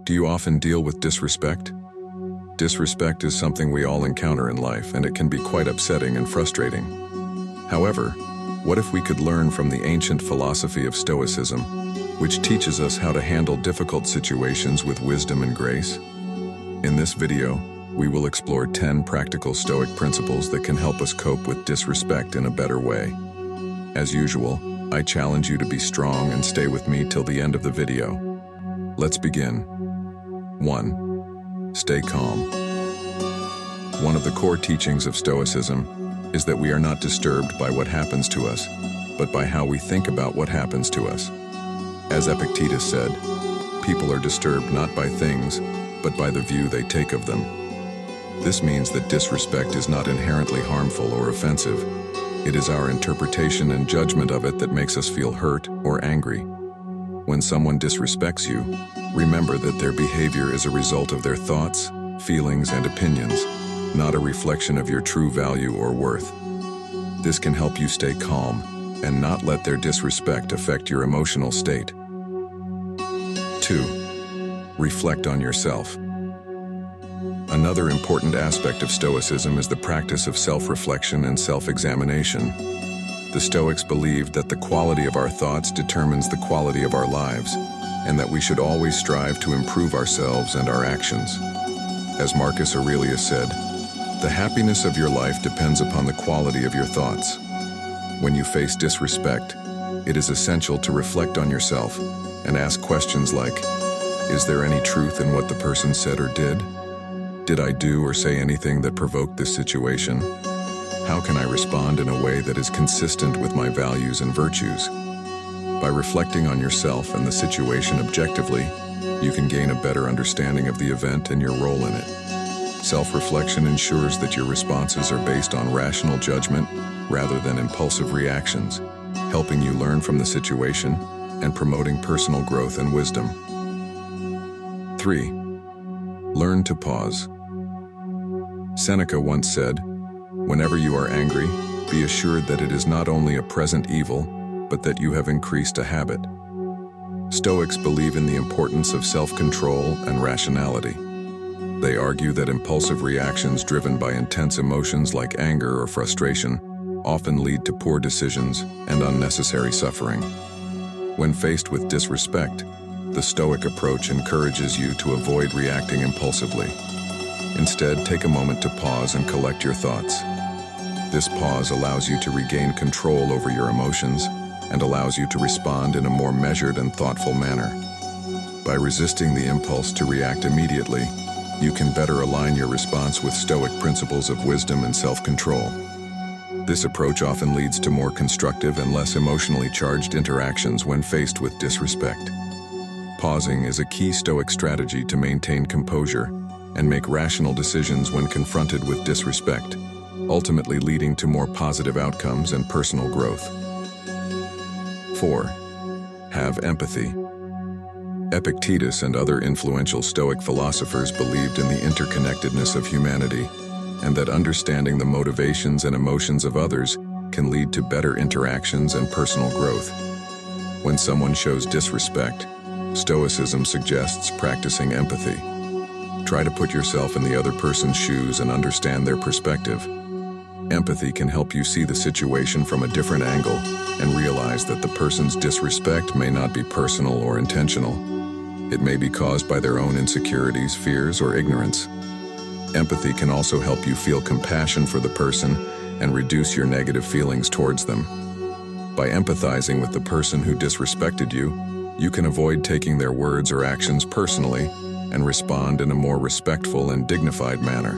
Do you often deal with disrespect? Disrespect is something we all encounter in life, and it can be quite upsetting and frustrating. However, what if we could learn from the ancient philosophy of Stoicism, which teaches us how to handle difficult situations with wisdom and grace? In this video, we will explore 10 practical Stoic principles that can help us cope with disrespect in a better way. As usual, I challenge you to be strong and stay with me till the end of the video. Let's begin. 1. Stay calm. One of the core teachings of Stoicism is that we are not disturbed by what happens to us, but by how we think about what happens to us. As Epictetus said, people are disturbed not by things, but by the view they take of them. This means that disrespect is not inherently harmful or offensive. It is our interpretation and judgment of it that makes us feel hurt or angry. When someone disrespects you, remember that their behavior is a result of their thoughts, feelings, and opinions, not a reflection of your true value or worth. This can help you stay calm and not let their disrespect affect your emotional state. 2. Reflect on yourself. Another important aspect of Stoicism is the practice of self-reflection and self-examination. The Stoics believed that the quality of our thoughts determines the quality of our lives, and that we should always strive to improve ourselves and our actions. As Marcus Aurelius said, "The happiness of your life depends upon the quality of your thoughts." When you face disrespect, it is essential to reflect on yourself and ask questions like, is there any truth in what the person said or did? Did I do or say anything that provoked this situation? How can I respond in a way that is consistent with my values and virtues? By reflecting on yourself and the situation objectively, you can gain a better understanding of the event and your role in it. Self-reflection ensures that your responses are based on rational judgment rather than impulsive reactions, helping you learn from the situation and promoting personal growth and wisdom. 3. Learn to pause. Seneca once said, "Whenever you are angry, be assured that it is not only a present evil, but that you have increased a habit." Stoics believe in the importance of self-control and rationality. They argue that impulsive reactions driven by intense emotions like anger or frustration often lead to poor decisions and unnecessary suffering. When faced with disrespect, the Stoic approach encourages you to avoid reacting impulsively. Instead, take a moment to pause and collect your thoughts. This pause allows you to regain control over your emotions and allows you to respond in a more measured and thoughtful manner. By resisting the impulse to react immediately, you can better align your response with Stoic principles of wisdom and self-control. This approach often leads to more constructive and less emotionally charged interactions when faced with disrespect. Pausing is a key Stoic strategy to maintain composure and make rational decisions when confronted with disrespect, ultimately leading to more positive outcomes and personal growth. 4. Have empathy. Epictetus and other influential Stoic philosophers believed in the interconnectedness of humanity, and that understanding the motivations and emotions of others can lead to better interactions and personal growth. When someone shows disrespect, Stoicism suggests practicing empathy. Try to put yourself in the other person's shoes and understand their perspective. Empathy can help you see the situation from a different angle and realize that the person's disrespect may not be personal or intentional. It may be caused by their own insecurities, fears, or ignorance. Empathy can also help you feel compassion for the person and reduce your negative feelings towards them. By empathizing with the person who disrespected you, you can avoid taking their words or actions personally and respond in a more respectful and dignified manner.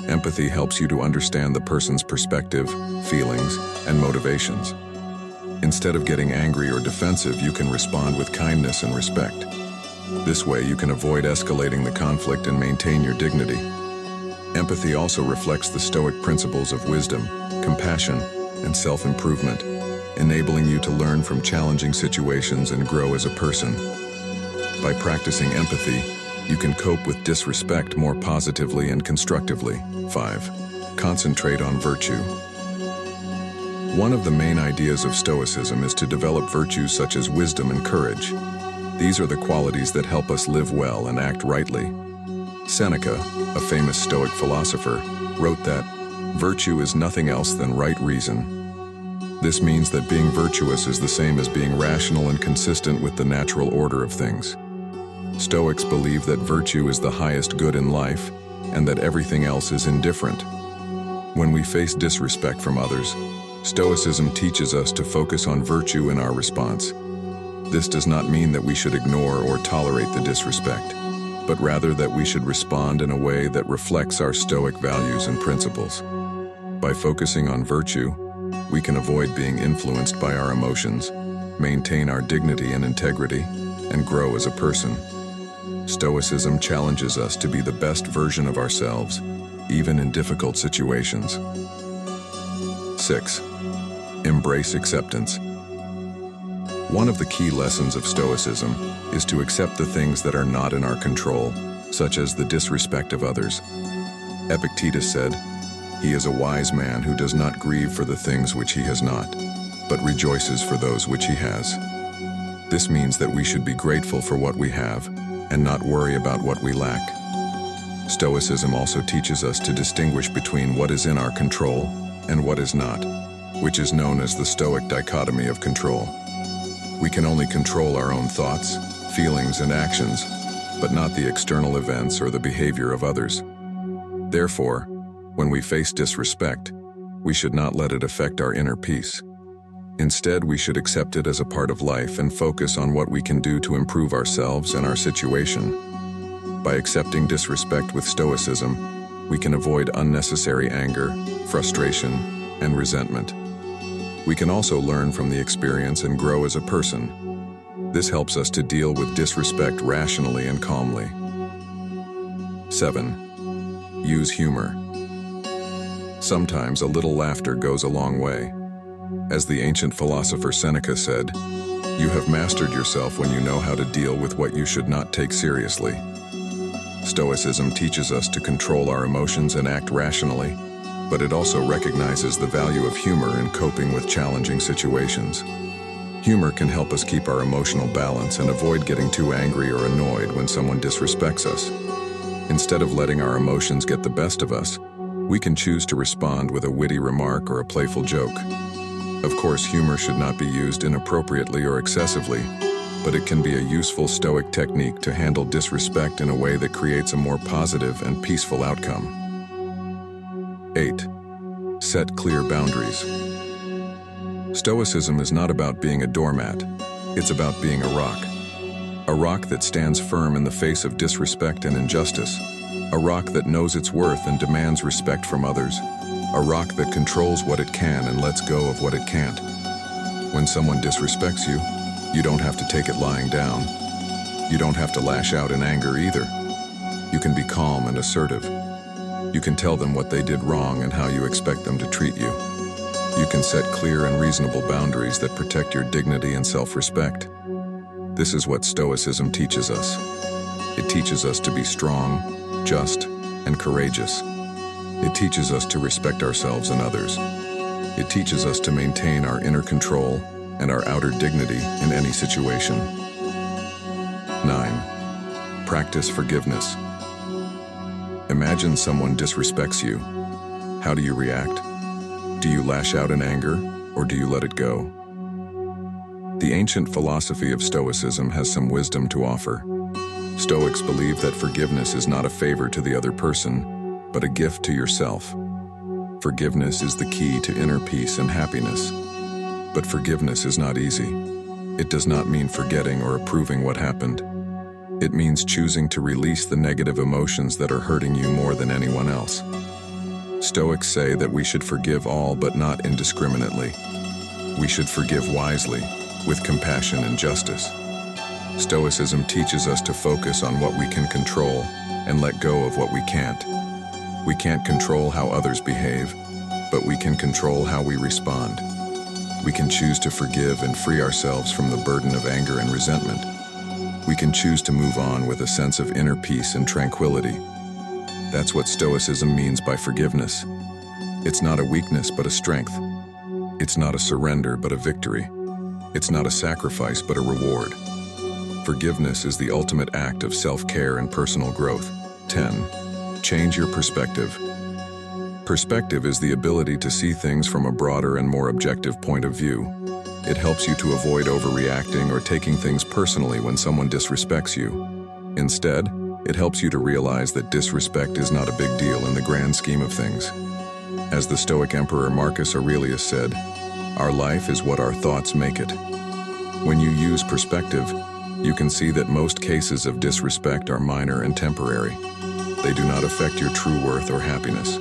Empathy helps you to understand the person's perspective, feelings, and motivations. Instead of getting angry or defensive, you can respond with kindness and respect. This way, you can avoid escalating the conflict and maintain your dignity. Empathy also reflects the Stoic principles of wisdom, compassion, and self-improvement, enabling you to learn from challenging situations and grow as a person. By practicing empathy, you can cope with disrespect more positively and constructively. 5. Concentrate on virtue. One of the main ideas of Stoicism is to develop virtues such as wisdom and courage. These are the qualities that help us live well and act rightly. Seneca, a famous Stoic philosopher, wrote that, "Virtue is nothing else than right reason." This means that being virtuous is the same as being rational and consistent with the natural order of things. Stoics believe that virtue is the highest good in life, and that everything else is indifferent. When we face disrespect from others, Stoicism teaches us to focus on virtue in our response. This does not mean that we should ignore or tolerate the disrespect, but rather that we should respond in a way that reflects our Stoic values and principles. By focusing on virtue, we can avoid being influenced by our emotions, maintain our dignity and integrity, and grow as a person. Stoicism challenges us to be the best version of ourselves, even in difficult situations. 6. Embrace acceptance. One of the key lessons of Stoicism is to accept the things that are not in our control, such as the disrespect of others. Epictetus said, "He is a wise man who does not grieve for the things which he has not, but rejoices for those which he has." This means that we should be grateful for what we have and not worry about what we lack. Stoicism also teaches us to distinguish between what is in our control and what is not, which is known as the Stoic dichotomy of control. We can only control our own thoughts, feelings, and actions, but not the external events or the behavior of others. Therefore, when we face disrespect, we should not let it affect our inner peace. Instead, we should accept it as a part of life and focus on what we can do to improve ourselves and our situation. By accepting disrespect with Stoicism, we can avoid unnecessary anger, frustration, and resentment. We can also learn from the experience and grow as a person. This helps us to deal with disrespect rationally and calmly. 7. Use humor. Sometimes a little laughter goes a long way. As the ancient philosopher Seneca said, "You have mastered yourself when you know how to deal with what you should not take seriously." Stoicism teaches us to control our emotions and act rationally, but it also recognizes the value of humor in coping with challenging situations. Humor can help us keep our emotional balance and avoid getting too angry or annoyed when someone disrespects us. Instead of letting our emotions get the best of us, we can choose to respond with a witty remark or a playful joke. Of course, humor should not be used inappropriately or excessively, but it can be a useful Stoic technique to handle disrespect in a way that creates a more positive and peaceful outcome. 8. Set clear boundaries. Stoicism is not about being a doormat, it's about being a rock. A rock that stands firm in the face of disrespect and injustice. A rock that knows its worth and demands respect from others. A rock that controls what it can and lets go of what it can't. When someone disrespects you, you don't have to take it lying down. You don't have to lash out in anger either. You can be calm and assertive. You can tell them what they did wrong and how you expect them to treat you. You can set clear and reasonable boundaries that protect your dignity and self-respect. This is what Stoicism teaches us. It teaches us to be strong, just, and courageous. It teaches us to respect ourselves and others. It teaches us to maintain our inner control and our outer dignity in any situation. 9. Practice forgiveness. Imagine someone disrespects you. How do you react? Do you lash out in anger, or do you let it go? The ancient philosophy of Stoicism has some wisdom to offer. Stoics believe that forgiveness is not a favor to the other person, but a gift to yourself. Forgiveness is the key to inner peace and happiness. But forgiveness is not easy. It does not mean forgetting or approving what happened. It means choosing to release the negative emotions that are hurting you more than anyone else. Stoics say that we should forgive all but not indiscriminately. We should forgive wisely, with compassion and justice. Stoicism teaches us to focus on what we can control and let go of what we can't. We can't control how others behave, but we can control how we respond. We can choose to forgive and free ourselves from the burden of anger and resentment. We can choose to move on with a sense of inner peace and tranquility. That's what Stoicism means by forgiveness. It's not a weakness, but a strength. It's not a surrender, but a victory. It's not a sacrifice, but a reward. Forgiveness is the ultimate act of self-care and personal growth. 10. Change your perspective. Perspective is the ability to see things from a broader and more objective point of view. It helps you to avoid overreacting or taking things personally when someone disrespects you. Instead, it helps you to realize that disrespect is not a big deal in the grand scheme of things. As the Stoic Emperor Marcus Aurelius said, "Our life is what our thoughts make it." When you use perspective, you can see that most cases of disrespect are minor and temporary. They do not affect your true worth or happiness.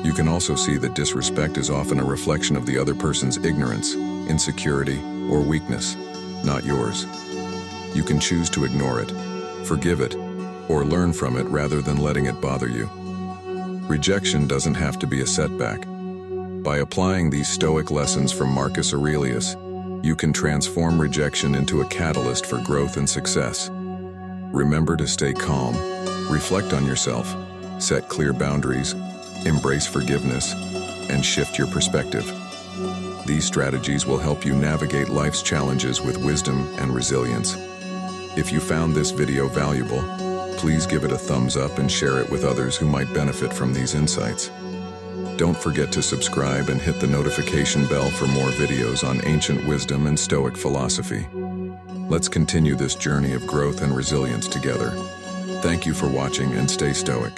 You can also see that disrespect is often a reflection of the other person's ignorance, insecurity, or weakness, not yours. You can choose to ignore it, forgive it, or learn from it rather than letting it bother you. Rejection doesn't have to be a setback. By applying these Stoic lessons from Marcus Aurelius, you can transform rejection into a catalyst for growth and success. Remember to stay calm, reflect on yourself, set clear boundaries, embrace forgiveness, and shift your perspective. These strategies will help you navigate life's challenges with wisdom and resilience. If you found this video valuable, please give it a thumbs up and share it with others who might benefit from these insights. Don't forget to subscribe and hit the notification bell for more videos on ancient wisdom and Stoic philosophy. Let's continue this journey of growth and resilience together. Thank you for watching and stay Stoic.